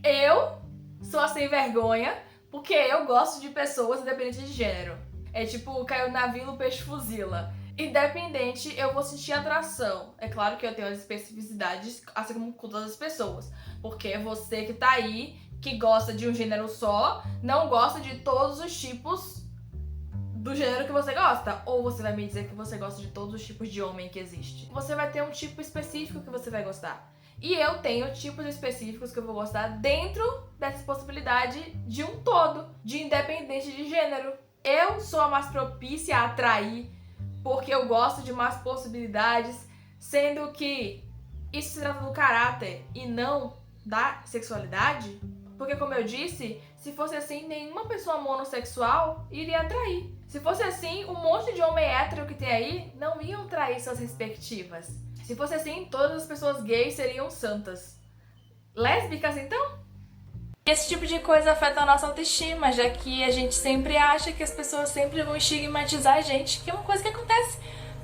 Eu sou a sem vergonha porque eu gosto de pessoas independente de gênero. É tipo, caiu na vila, o peixe fuzila. Independente, eu vou sentir atração. É claro que eu tenho as especificidades, assim como com todas as pessoas. Porque você que tá aí, que gosta de um gênero só, não gosta de todos os tipos do gênero que você gosta. Ou você vai me dizer que você gosta de todos os tipos de homem que existe. Você vai ter um tipo específico que você vai gostar. E eu tenho tipos específicos que eu vou gostar dentro dessa possibilidade de um todo, de independente de gênero. Eu sou a mais propícia a atrair porque eu gosto de mais possibilidades, sendo que isso se trata do caráter e não da sexualidade. Porque, como eu disse, se fosse assim, nenhuma pessoa monossexual iria atrair. Se fosse assim, um monte de homem hétero que tem aí não iam trair suas respectivas. Se fosse assim, todas as pessoas gays seriam santas. Lésbicas, então? Esse tipo de coisa afeta a nossa autoestima, já que a gente sempre acha que as pessoas sempre vão estigmatizar a gente, que é uma coisa que acontece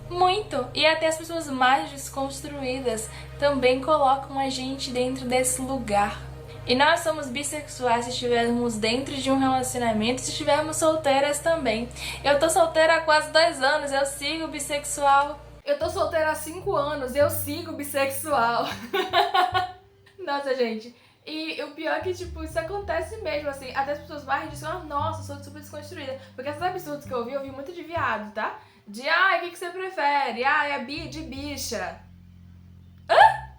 muito. E até as pessoas mais desconstruídas também colocam a gente dentro desse lugar. E nós somos bissexuais se estivermos dentro de um relacionamento, se estivermos solteiras também. Eu tô solteira há quase 2 anos, eu sigo bissexual. Eu tô solteira há 5 anos, eu sigo bissexual. Nossa, gente. E o pior é que, tipo, isso acontece mesmo, assim. Até as pessoas mais dizem, nossa, eu sou super desconstruída. Porque esses absurdos que eu ouvi muito de viado, tá? De, o que você prefere? É de bicha. Hã?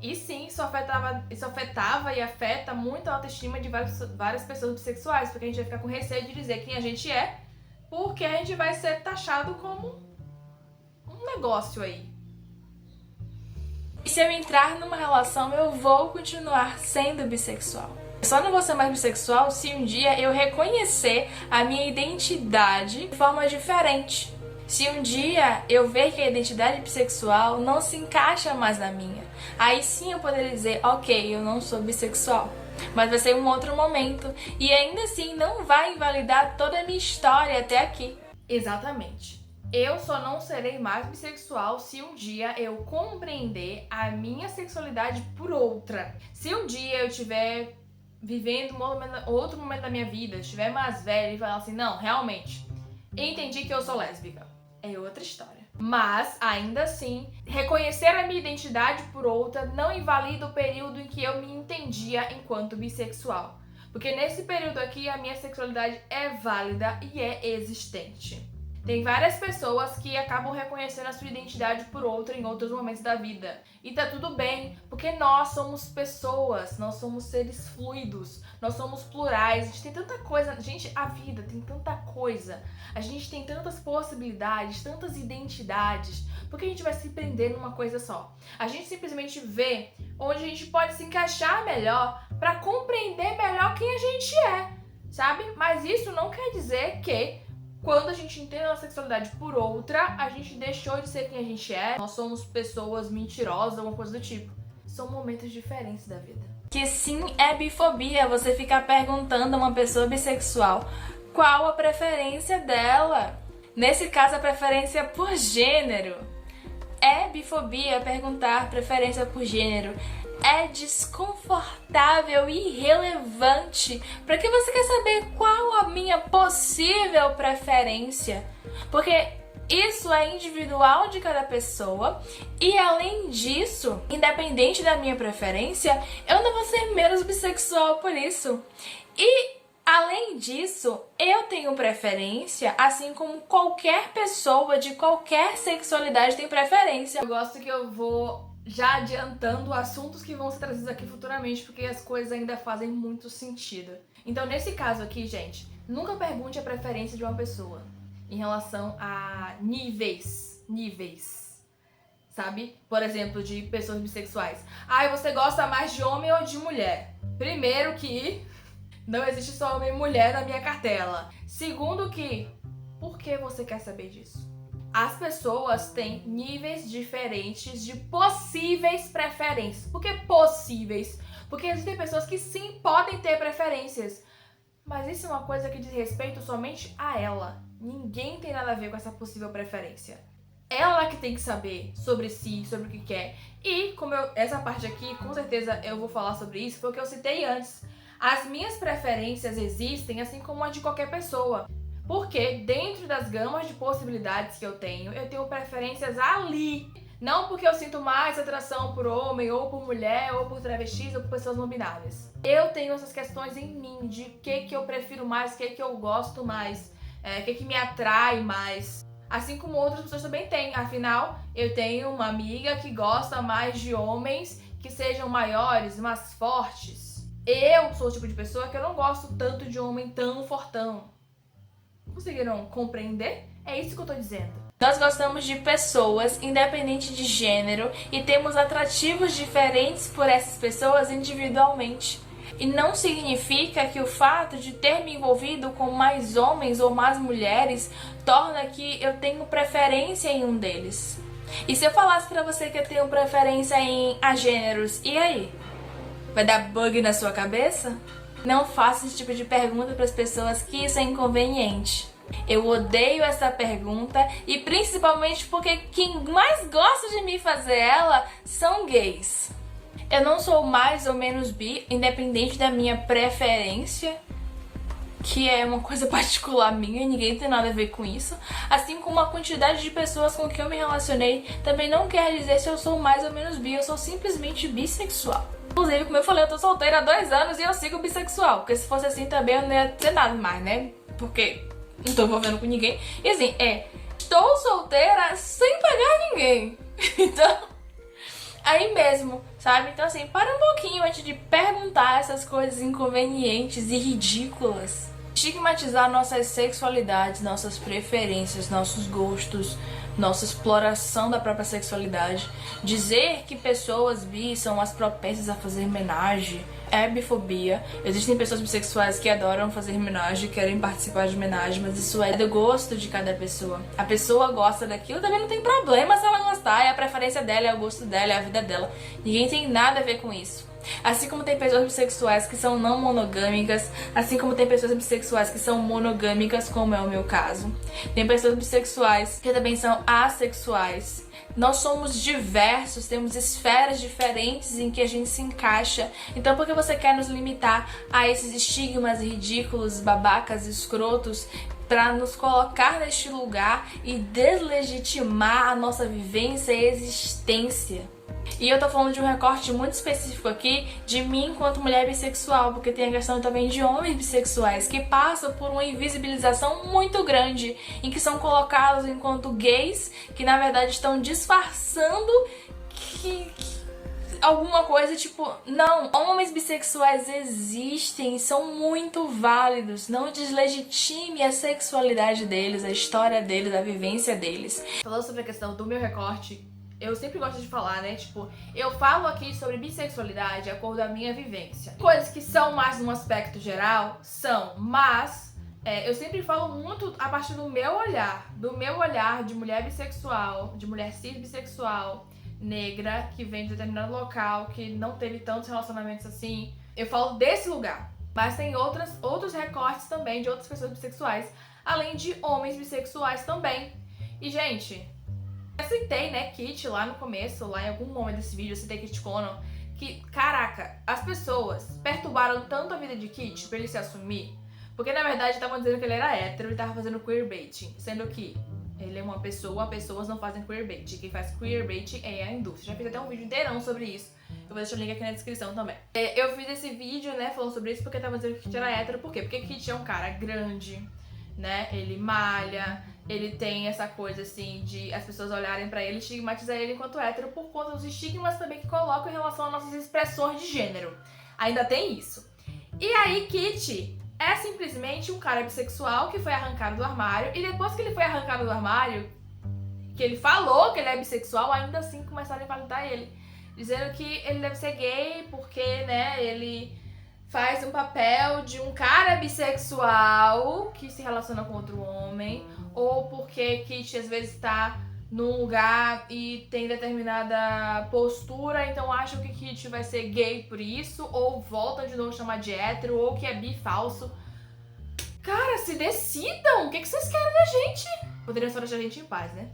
E sim, isso afetava e afeta muito a autoestima de várias pessoas bissexuais. Porque a gente vai ficar com receio de dizer quem a gente é. Porque a gente vai ser taxado como um negócio aí. E se eu entrar numa relação, eu vou continuar sendo bissexual. Eu só não vou ser mais bissexual se um dia eu reconhecer a minha identidade de forma diferente. Se um dia eu ver que a identidade bissexual não se encaixa mais na minha, aí sim eu poderia dizer, ok, eu não sou bissexual. Mas vai ser um outro momento. E ainda assim não vai invalidar toda a minha história até aqui. Exatamente. Eu só não serei mais bissexual se um dia eu compreender a minha sexualidade por outra. Se um dia eu estiver vivendo outro momento da minha vida, estiver mais velha e falar assim, não, realmente, entendi que eu sou lésbica. É outra história. Mas, ainda assim, reconhecer a minha identidade por outra não invalida o período em que eu me entendia enquanto bissexual. Porque nesse período aqui, a minha sexualidade é válida e é existente. Tem várias pessoas que acabam reconhecendo a sua identidade por outra em outros momentos da vida. E tá tudo bem, porque nós somos pessoas, nós somos seres fluidos, nós somos plurais, a gente tem tanta coisa, gente, a vida tem tanta coisa, a gente tem tantas possibilidades, tantas identidades, porque a gente vai se prender numa coisa só. A gente simplesmente vê onde a gente pode se encaixar melhor pra compreender melhor quem a gente é, sabe? Mas isso não quer dizer que quando a gente entende a sexualidade por outra, a gente deixou de ser quem a gente é. Nós somos pessoas mentirosas, alguma coisa do tipo. São momentos diferentes da vida. Que sim, é bifobia você ficar perguntando a uma pessoa bissexual qual a preferência dela. Nesse caso, a preferência por gênero. É bifobia perguntar preferência por gênero. É desconfortável e irrelevante. Pra que você quer saber qual a minha possível preferência? Porque isso é individual de cada pessoa e, além disso, independente da minha preferência, eu não vou ser menos bissexual por isso. E, além disso, eu tenho preferência, assim como qualquer pessoa de qualquer sexualidade tem preferência. Eu gosto que eu vou já adiantando assuntos que vão ser trazidos aqui futuramente, porque as coisas ainda fazem muito sentido. Então, nesse caso aqui, gente, nunca pergunte a preferência de uma pessoa em relação a níveis, sabe? Por exemplo, de pessoas bissexuais. Você gosta mais de homem ou de mulher? Primeiro que não existe só homem e mulher na minha cartela. Segundo que, por que você quer saber disso? As pessoas têm níveis diferentes de possíveis preferências. Por que possíveis? Porque existem pessoas que sim podem ter preferências. Mas isso é uma coisa que diz respeito somente a ela. Ninguém tem nada a ver com essa possível preferência. Ela que tem que saber sobre si, sobre o que quer. E como essa parte aqui, com certeza eu vou falar sobre isso, foi o que eu citei antes. As minhas preferências existem, assim como a de qualquer pessoa. Porque dentro das gamas de possibilidades que eu tenho preferências ali. Não porque eu sinto mais atração por homem, ou por mulher, ou por travestis, ou por pessoas não binárias. Eu tenho essas questões em mim, de o que eu prefiro mais, o que eu gosto mais, o que me atrai mais. Assim como outras pessoas também têm. Afinal, eu tenho uma amiga que gosta mais de homens que sejam maiores, mais fortes. Eu sou o tipo de pessoa que eu não gosto tanto de homem tão fortão. Conseguiram compreender? É isso que eu tô dizendo. Nós gostamos de pessoas, independente de gênero, e temos atrativos diferentes por essas pessoas individualmente. E não significa que o fato de ter me envolvido com mais homens ou mais mulheres torna que eu tenho preferência em um deles. E se eu falasse pra você que eu tenho preferência em agêneros, e aí? Vai dar bug na sua cabeça? Não faça esse tipo de pergunta para as pessoas, que isso é inconveniente. Eu odeio essa pergunta, e principalmente porque quem mais gosta de me fazer ela são gays. Eu não sou mais ou menos bi, independente da minha preferência, que é uma coisa particular minha, ninguém tem nada a ver com isso. Assim como a quantidade de pessoas com quem eu me relacionei também não quer dizer se eu sou mais ou menos bi, eu sou simplesmente bissexual. Inclusive, como eu falei, eu tô solteira há 2 anos e eu sigo bissexual, porque se fosse assim também eu não ia ter nada mais, né? Porque não tô envolvendo com ninguém. E assim, estou solteira sem pegar ninguém. Então, aí mesmo, sabe? Então assim, para um pouquinho antes de perguntar essas coisas inconvenientes e ridículas. Estigmatizar nossas sexualidades, nossas preferências, nossos gostos, nossa exploração da própria sexualidade. Dizer que pessoas bi são as propensas a fazer homenagem é bifobia. Existem pessoas bissexuais que adoram fazer homenagem, querem participar de homenagem, mas isso é do gosto de cada pessoa. A pessoa gosta daquilo, também não tem problema se ela gostar, é a preferência dela, é o gosto dela, é a vida dela. Ninguém tem nada a ver com isso. Assim como tem pessoas bissexuais que são não monogâmicas, assim como tem pessoas bissexuais que são monogâmicas, como é o meu caso. Tem pessoas bissexuais que também são assexuais. Nós somos diversos, temos esferas diferentes em que a gente se encaixa. Então por que você quer nos limitar a esses estigmas ridículos, babacas, escrotos, para nos colocar neste lugar e deslegitimar a nossa vivência e existência? E eu tô falando de um recorte muito específico aqui de mim enquanto mulher bissexual, porque tem a questão também de homens bissexuais que passam por uma invisibilização muito grande, em que são colocados enquanto gays, que na verdade estão disfarçando que alguma coisa, tipo, não, homens bissexuais existem, são muito válidos, não deslegitime a sexualidade deles, a história deles, a vivência deles. Falando sobre a questão do meu recorte, eu sempre gosto de falar, né, tipo, eu falo aqui sobre bissexualidade de acordo com a minha vivência. Coisas que são mais num aspecto geral, são, mas eu sempre falo muito a partir do meu olhar de mulher bissexual, de mulher cis bissexual, negra, que vem de determinado local, que não teve tantos relacionamentos assim. Eu falo desse lugar. Mas tem outros recortes também de outras pessoas bissexuais, além de homens bissexuais também. E, gente, eu citei, né, Kit lá no começo, lá em algum momento desse vídeo, eu citei Kit Conon, que, caraca, as pessoas perturbaram tanto a vida de Kit pra ele se assumir, porque na verdade estavam dizendo que ele era hétero e tava fazendo queerbaiting, sendo que ele é uma pessoa, pessoas não fazem queerbait. Quem faz queerbait é a indústria. Já fiz até um vídeo inteirão sobre isso. Eu vou deixar o link aqui na descrição também. Eu fiz esse vídeo, né, falando sobre isso porque tava dizendo que Kit era hétero. Por quê? Porque Kit é um cara grande, né, ele malha, ele tem essa coisa assim de as pessoas olharem pra ele e estigmatizar ele enquanto hétero por conta dos estigmas também que colocam em relação às nossas expressões de gênero. Ainda tem isso. E aí Kit é simplesmente um cara bissexual que foi arrancado do armário, e depois que ele foi arrancado do armário, que ele falou que ele é bissexual, ainda assim começaram a invalidar ele, dizendo que ele deve ser gay porque, né, ele faz um papel de um cara bissexual que se relaciona com outro homem, ou porque Kit às vezes tá num lugar e tem determinada postura, então acham que Kit vai ser gay por isso, ou voltam de novo a chamar de hétero, ou que é bi falso. Cara, se decidam! O que vocês querem da gente? Poderiam só deixar a gente em paz, né?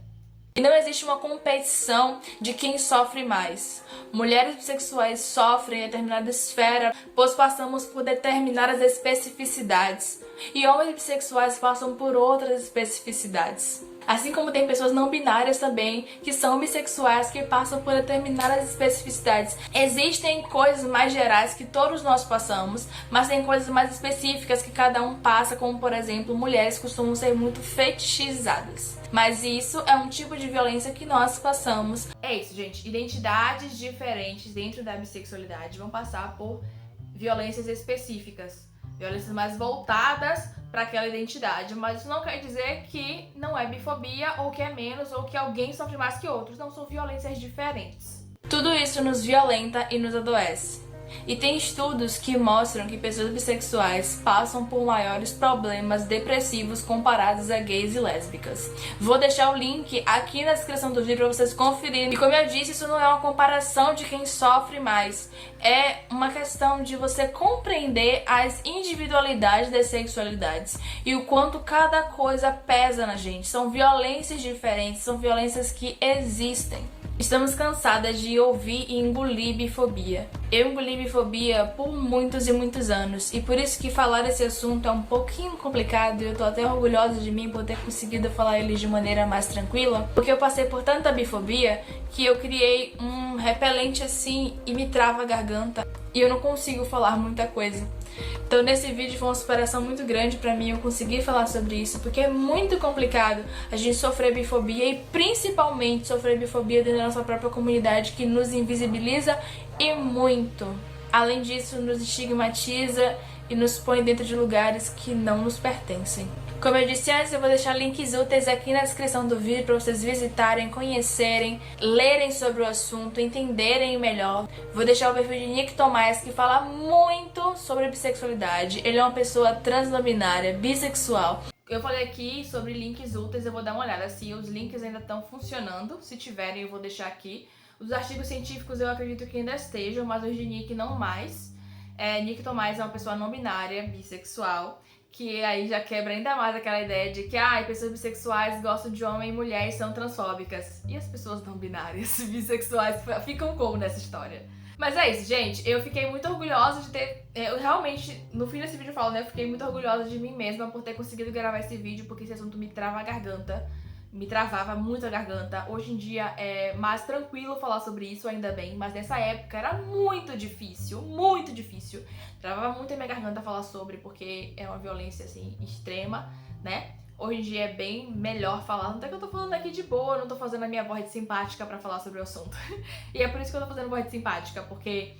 E não existe uma competição de quem sofre mais. Mulheres bissexuais sofrem em determinada esfera, pois passamos por determinadas especificidades. E homens bissexuais passam por outras especificidades. Assim como tem pessoas não binárias também, que são bissexuais, que passam por determinadas especificidades. Existem coisas mais gerais que todos nós passamos, mas tem coisas mais específicas que cada um passa, como por exemplo, mulheres costumam ser muito fetichizadas. Mas isso é um tipo de violência que nós passamos. É isso, gente. Identidades diferentes dentro da bissexualidade vão passar por violências específicas. Violências mais voltadas para aquela identidade, mas isso não quer dizer que não é bifobia, ou que é menos, ou que alguém sofre mais que outros. Não, são violências diferentes. Tudo isso nos violenta e nos adoece. E tem estudos que mostram que pessoas bissexuais passam por maiores problemas depressivos comparados a gays e lésbicas. Vou deixar o link aqui na descrição do vídeo para vocês conferirem. E como eu disse, isso não é uma comparação de quem sofre mais. É uma questão de você compreender as individualidades das sexualidades e o quanto cada coisa pesa na gente. São violências diferentes, são violências que existem. Estamos cansadas de ouvir e engolir bifobia. Eu engoli bifobia por muitos e muitos anos, e por isso que falar desse assunto é um pouquinho complicado, e eu tô até orgulhosa de mim por ter conseguido falar ele de maneira mais tranquila, porque eu passei por tanta bifobia que eu criei um repelente assim e me trava a garganta, e eu não consigo falar muita coisa. Então nesse vídeo foi uma superação muito grande pra mim eu conseguir falar sobre isso, porque é muito complicado a gente sofrer bifobia e principalmente sofrer bifobia dentro da nossa própria comunidade, que nos invisibiliza e muito. Além disso, nos estigmatiza e nos põe dentro de lugares que não nos pertencem. Como eu disse antes, eu vou deixar links úteis aqui na descrição do vídeo para vocês visitarem, conhecerem, lerem sobre o assunto, entenderem melhor. Vou deixar o perfil de Nick Tomás, que fala muito sobre bissexualidade. Ele é uma pessoa transnominária, bissexual. Eu falei aqui sobre links úteis, eu vou dar uma olhada se os links ainda estão funcionando. Se tiverem, eu vou deixar aqui. Os artigos científicos eu acredito que ainda estejam, mas os de Nick não mais. Nick Tomás é uma pessoa não binária, bissexual, que aí já quebra ainda mais aquela ideia de que pessoas bissexuais gostam de homem e mulher e são transfóbicas. E as pessoas não binárias, bissexuais, ficam como nessa história? Mas é isso, gente. Eu fiquei muito orgulhosa de ter... Eu realmente, no fim desse vídeo eu falo, né? Eu fiquei muito orgulhosa de mim mesma por ter conseguido gravar esse vídeo, porque esse assunto me trava a garganta. Me travava muito a garganta. Hoje em dia é mais tranquilo falar sobre isso, ainda bem. Mas nessa época era muito difícil, muito difícil. Travava muito a minha garganta falar sobre, porque é uma violência, assim, extrema, né? Hoje em dia é bem melhor falar. Não é que eu tô falando aqui de boa, eu não tô fazendo a minha voz de simpática pra falar sobre o assunto. E é por isso que eu tô fazendo voz de simpática, porque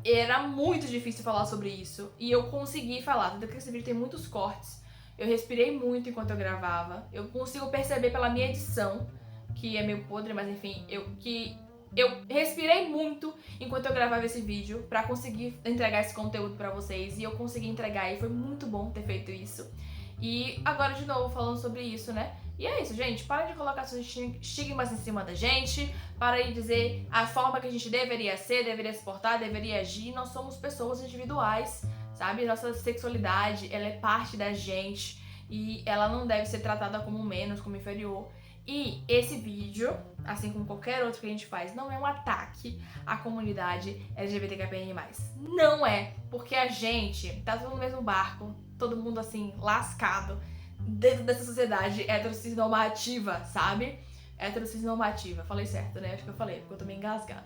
era muito difícil falar sobre isso. E eu consegui falar, tanto que esse vídeo tem muitos cortes. Eu respirei muito enquanto eu gravava. Eu consigo perceber pela minha edição, que é meio podre, mas enfim, eu respirei muito enquanto eu gravava esse vídeo pra conseguir entregar esse conteúdo pra vocês. E eu consegui entregar e foi muito bom ter feito isso. E agora de novo falando sobre isso, né? E é isso, gente. Para de colocar seus estigmas em cima da gente. Para de dizer a forma que a gente deveria ser, deveria se portar, deveria agir. Nós somos pessoas individuais, sabe? Nossa sexualidade, ela é parte da gente e ela não deve ser tratada como menos, como inferior. E esse vídeo, assim como qualquer outro que a gente faz, não é um ataque à comunidade LGBTQIA+. Não é, porque a gente tá todo no mesmo barco, todo mundo assim, lascado, dentro dessa sociedade heterocisnormativa, sabe? Heterocisnormativa, falei certo, né? Acho que eu falei, porque eu tô meio engasgada.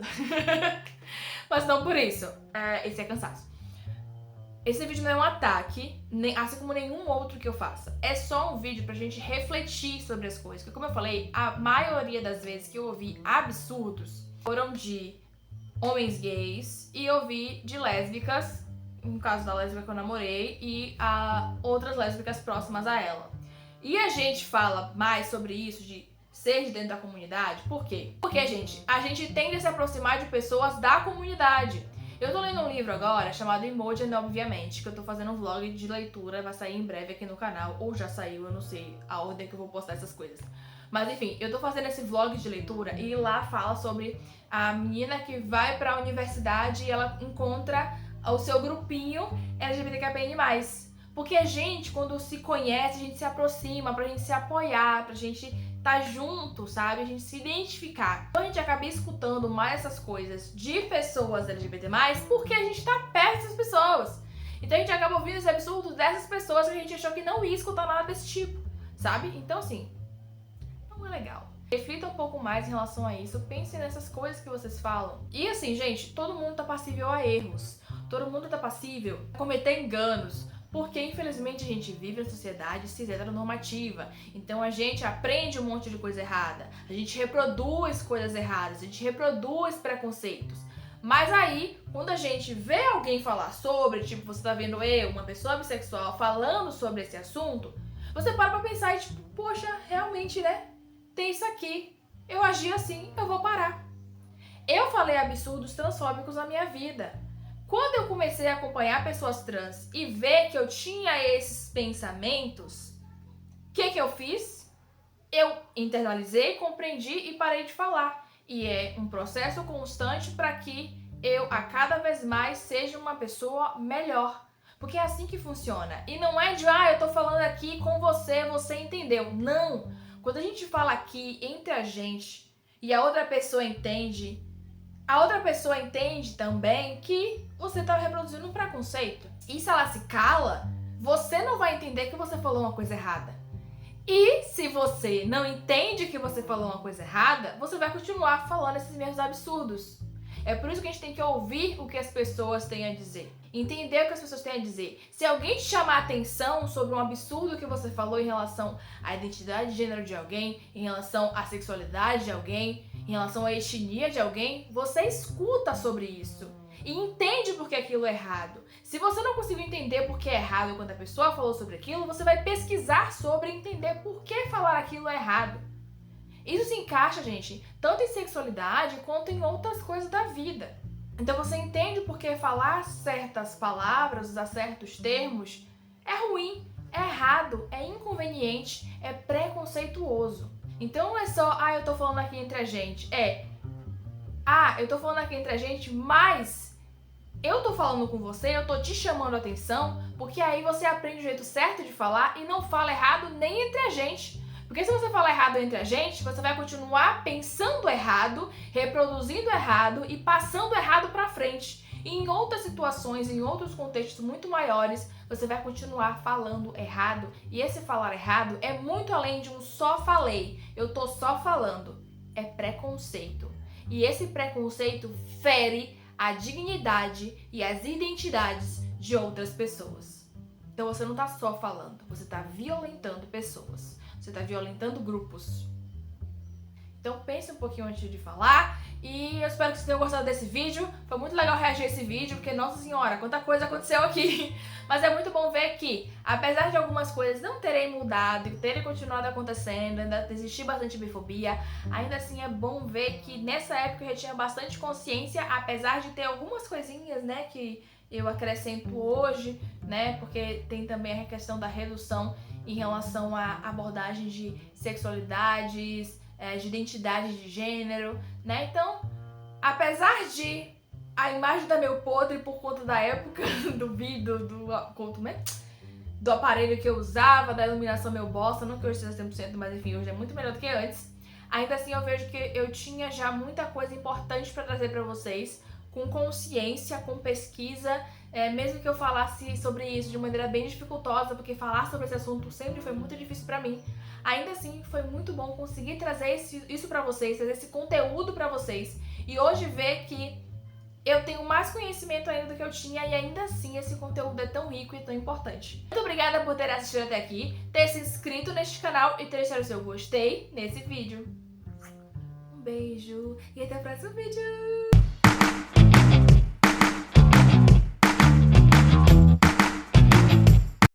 Mas não por isso, esse é cansaço. Esse vídeo não é um ataque, assim como nenhum outro que eu faça. É só um vídeo pra gente refletir sobre as coisas. Porque como eu falei, a maioria das vezes que eu ouvi absurdos foram de homens gays e ouvi de lésbicas, no caso da lésbica que eu namorei, e outras lésbicas próximas a ela. E a gente fala mais sobre isso, de ser de dentro da comunidade, por quê? Porque, gente, a gente tende a se aproximar de pessoas da comunidade. Eu tô lendo um livro agora chamado Emoji, obviamente, que eu tô fazendo um vlog de leitura, vai sair em breve aqui no canal, ou já saiu, eu não sei a ordem que eu vou postar essas coisas. Mas enfim, eu tô fazendo esse vlog de leitura e lá fala sobre a menina que vai pra universidade e ela encontra o seu grupinho LGBTQIA+. Porque a gente, quando se conhece, a gente se aproxima pra gente se apoiar, pra gente tá junto, sabe? A gente se identificar. Então a gente acaba escutando mais essas coisas de pessoas LGBT+, porque a gente tá perto dessas pessoas. Então a gente acaba ouvindo esse absurdo dessas pessoas que a gente achou que não ia escutar nada desse tipo, sabe? Então assim, não é legal. Reflita um pouco mais em relação a isso, pense nessas coisas que vocês falam. E assim, gente, todo mundo tá passível a erros. Todo mundo tá passível a cometer enganos. Porque, infelizmente, a gente vive na sociedade cis heteronormativa. Então, a gente aprende um monte de coisa errada. A gente reproduz coisas erradas. A gente reproduz preconceitos. Mas aí, quando a gente vê alguém falar sobre, tipo, você tá vendo uma pessoa bissexual, falando sobre esse assunto, você para pra pensar e tipo, poxa, realmente, né? Tem isso aqui. Eu agi assim, eu vou parar. Eu falei absurdos transfóbicos na minha vida. Quando eu comecei a acompanhar pessoas trans e ver que eu tinha esses pensamentos, o que eu fiz? Eu internalizei, compreendi e parei de falar. E é um processo constante para que eu, a cada vez mais, seja uma pessoa melhor. Porque é assim que funciona. E não é de, eu tô falando aqui com você, você entendeu. Não! Quando a gente fala aqui entre a gente e a outra pessoa entende, a outra pessoa entende também que você está reproduzindo um preconceito. E se ela se cala, você não vai entender que você falou uma coisa errada. E se você não entende que você falou uma coisa errada, você vai continuar falando esses mesmos absurdos. É por isso que a gente tem que ouvir o que as pessoas têm a dizer. Entender o que as pessoas têm a dizer. Se alguém te chamar a atenção sobre um absurdo que você falou em relação à identidade de gênero de alguém, em relação à sexualidade de alguém, em relação à etnia de alguém, você escuta sobre isso. E entende por que aquilo é errado. Se você não conseguiu entender por que é errado quando a pessoa falou sobre aquilo, você vai pesquisar sobre e entender por que falar aquilo é errado. Isso se encaixa, gente, tanto em sexualidade quanto em outras coisas da vida. Então você entende por que falar certas palavras, usar certos termos, é ruim, é errado, é inconveniente, é preconceituoso. Então não é só, eu tô falando aqui entre a gente. Eu tô falando aqui entre a gente, mas eu tô falando com você, eu tô te chamando a atenção, porque aí você aprende o jeito certo de falar e não fala errado nem entre a gente. Porque se você falar errado entre a gente, você vai continuar pensando errado, reproduzindo errado e passando errado pra frente. E em outras situações, em outros contextos muito maiores, você vai continuar falando errado. E esse falar errado é muito além de um só falei, eu tô só falando. É preconceito. E esse preconceito fere a dignidade e as identidades de outras pessoas. Então você não tá só falando, você tá violentando pessoas. Você tá violentando grupos. Então pense um pouquinho antes de falar. E eu espero que vocês tenham gostado desse vídeo. Foi muito legal reagir a esse vídeo, porque, nossa senhora, quanta coisa aconteceu aqui. Mas é muito bom ver que, apesar de algumas coisas não terem mudado e terem continuado acontecendo, ainda existir bastante bifobia, ainda assim é bom ver que nessa época eu já tinha bastante consciência, apesar de ter algumas coisinhas, né, que eu acrescento hoje, né, porque tem também a questão da redução em relação à abordagem de sexualidades, de identidade de gênero, né? Então, apesar de a imagem da meu podre por conta da época do vídeo, do aparelho que eu usava, da iluminação meu bosta, não que hoje seja 100%, mas enfim, hoje é muito melhor do que antes, ainda assim eu vejo que eu tinha já muita coisa importante para trazer para vocês, com consciência, com pesquisa, mesmo que eu falasse sobre isso de maneira bem dificultosa, porque falar sobre esse assunto sempre foi muito difícil pra mim, ainda assim foi muito bom conseguir trazer isso pra vocês, trazer esse conteúdo pra vocês, e hoje ver que eu tenho mais conhecimento ainda do que eu tinha, e ainda assim esse conteúdo é tão rico e tão importante. Muito obrigada por ter assistido até aqui, ter se inscrito neste canal e ter deixado o seu gostei nesse vídeo. Um beijo e até o próximo vídeo!